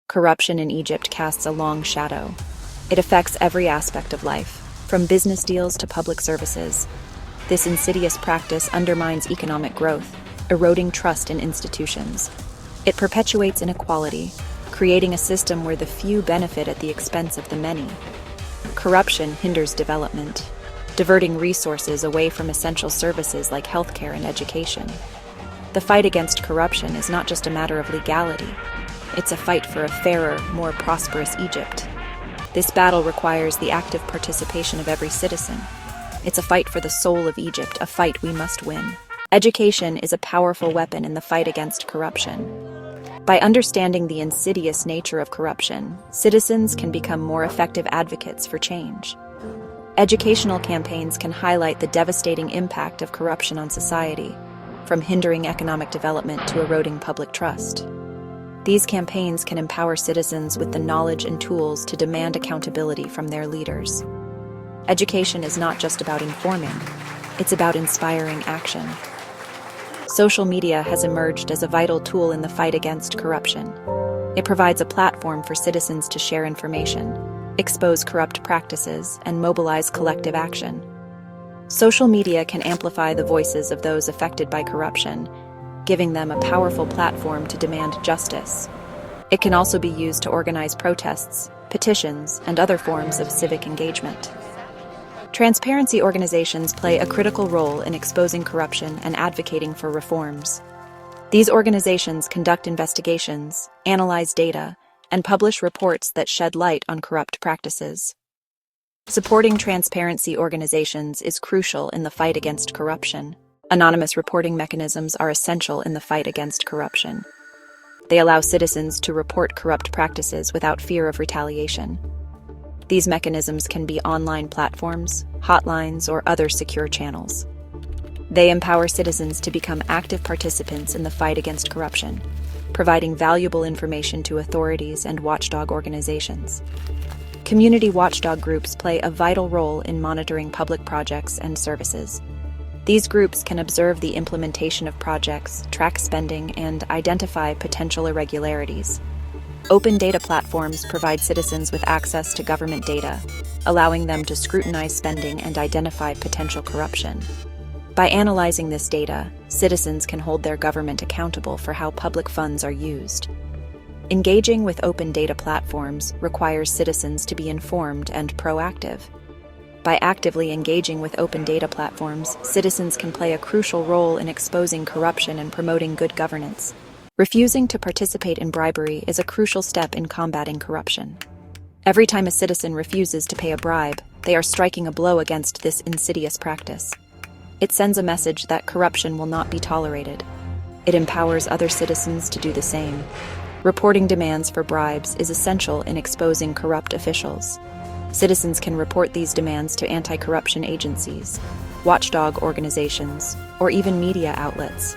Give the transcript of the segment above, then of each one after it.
Corruption in Egypt casts a long shadow. It affects every aspect of life, from business deals to public services. This insidious practice undermines economic growth, eroding trust in institutions. It perpetuates inequality, creating a system where the few benefit at the expense of the many. Corruption hinders development, diverting resources away from essential services like healthcare and education. The fight against corruption is not just a matter of legality. It's a fight for a fairer, more prosperous Egypt. This battle requires the active participation of every citizen. It's a fight for the soul of Egypt, a fight we must win. Education is a powerful weapon in the fight against corruption. By understanding the insidious nature of corruption, citizens can become more effective advocates for change. Educational campaigns can highlight the devastating impact of corruption on society, from hindering economic development to eroding public trust. These campaigns can empower citizens with the knowledge and tools to demand accountability from their leaders. Education is not just about informing, it's about inspiring action. Social media has emerged as a vital tool in the fight against corruption. It provides a platform for citizens to share information, expose corrupt practices, and mobilize collective action. Social media can amplify the voices of those affected by corruption, giving them a powerful platform to demand justice. It can also be used to organize protests, petitions, and other forms of civic engagement. Transparency organizations play a critical role in exposing corruption and advocating for reforms. These organizations conduct investigations, analyze data, and publish reports that shed light on corrupt practices. Supporting transparency organizations is crucial in the fight against corruption. Anonymous reporting mechanisms are essential in the fight against corruption. They allow citizens to report corrupt practices without fear of retaliation. These mechanisms can be online platforms, hotlines, or other secure channels. They empower citizens to become active participants in the fight against corruption, providing valuable information to authorities and watchdog organizations. Community watchdog groups play a vital role in monitoring public projects and services. These groups can observe the implementation of projects, track spending, and identify potential irregularities. Open data platforms provide citizens with access to government data, allowing them to scrutinize spending and identify potential corruption. By analyzing this data, citizens can hold their government accountable for how public funds are used. Engaging with open data platforms requires citizens to be informed and proactive. By actively engaging with open data platforms, citizens can play a crucial role in exposing corruption and promoting good governance. Refusing to participate in bribery is a crucial step in combating corruption. Every time a citizen refuses to pay a bribe, they are striking a blow against this insidious practice. It sends a message that corruption will not be tolerated. It empowers other citizens to do the same. Reporting demands for bribes is essential in exposing corrupt officials. Citizens can report these demands to anti-corruption agencies, watchdog organizations, or even media outlets.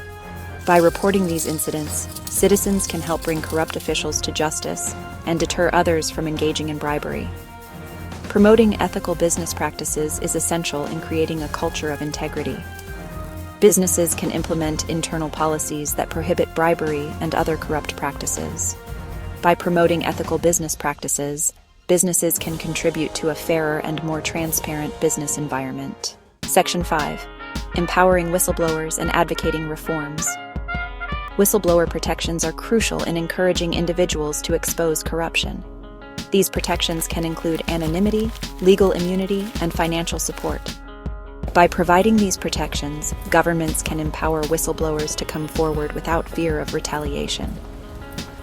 By reporting these incidents, citizens can help bring corrupt officials to justice and deter others from engaging in bribery. Promoting ethical business practices is essential in creating a culture of integrity. Businesses can implement internal policies that prohibit bribery and other corrupt practices. By promoting ethical business practices, businesses can contribute to a fairer and more transparent business environment. Section 5. Empowering whistleblowers and advocating reforms. Whistleblower protections are crucial in encouraging individuals to expose corruption. These protections can include anonymity, legal immunity, and financial support. By providing these protections, governments can empower whistleblowers to come forward without fear of retaliation.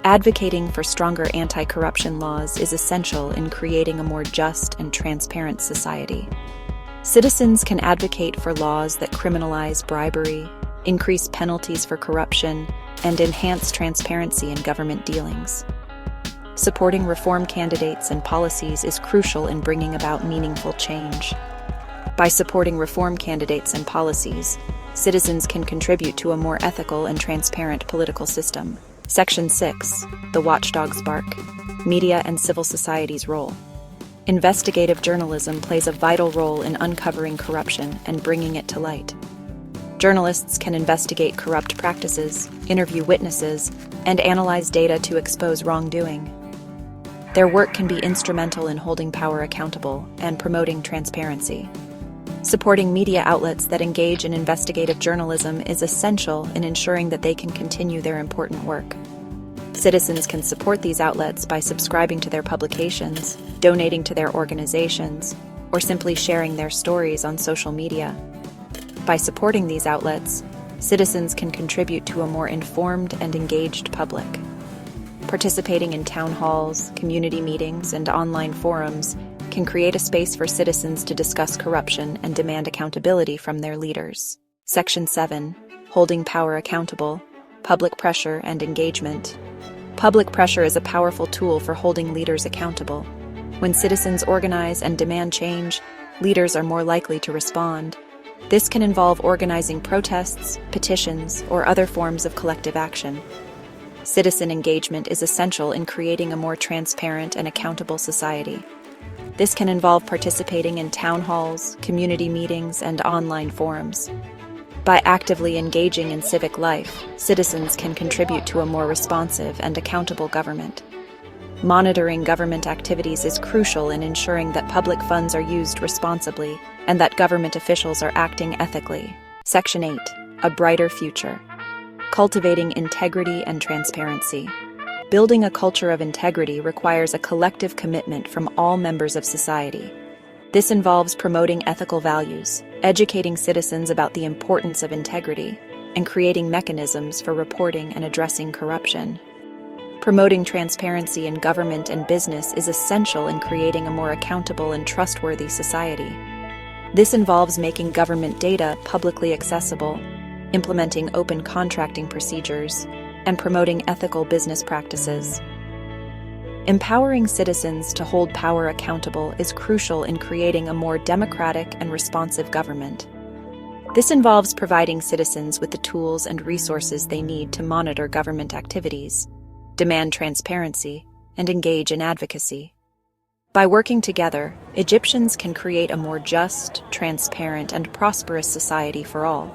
Advocating for stronger anti-corruption laws is essential in creating a more just and transparent society. Citizens can advocate for laws that criminalize bribery, increase penalties for corruption, and enhance transparency in government dealings. Supporting reform candidates and policies is crucial in bringing about meaningful change. By supporting reform candidates and policies, citizens can contribute to a more ethical and transparent political system. Section 6. The Watchdog's Bark. Media and civil society's role. Investigative journalism plays a vital role in uncovering corruption and bringing it to light. Journalists can investigate corrupt practices, interview witnesses, and analyze data to expose wrongdoing. Their work can be instrumental in holding power accountable and promoting transparency. Supporting media outlets that engage in investigative journalism is essential in ensuring that they can continue their important work. Citizens can support these outlets by subscribing to their publications, donating to their organizations, or simply sharing their stories on social media. By supporting these outlets, citizens can contribute to a more informed and engaged public. Participating in town halls, community meetings, and online forums can create a space for citizens to discuss corruption and demand accountability from their leaders. Section 7. Holding power accountable, public pressure and engagement. Public pressure is a powerful tool for holding leaders accountable. When citizens organize and demand change, leaders are more likely to respond. This can involve organizing protests, petitions, or other forms of collective action. Citizen engagement is essential in creating a more transparent and accountable society. This can involve participating in town halls, community meetings, and online forums. By actively engaging in civic life, citizens can contribute to a more responsive and accountable government. Monitoring government activities is crucial in ensuring that public funds are used responsibly and that government officials are acting ethically. Section 8. A brighter future. Cultivating integrity and transparency. Building a culture of integrity requires a collective commitment from all members of society. This involves promoting ethical values, educating citizens about the importance of integrity, and creating mechanisms for reporting and addressing corruption. Promoting transparency in government and business is essential in creating a more accountable and trustworthy society. This involves making government data publicly accessible, implementing open contracting procedures, and promoting ethical business practices. Empowering citizens to hold power accountable is crucial in creating a more democratic and responsive government. This involves providing citizens with the tools and resources they need to monitor government activities, demand transparency, and engage in advocacy. By working together, Egyptians can create a more just, transparent, and prosperous society for all.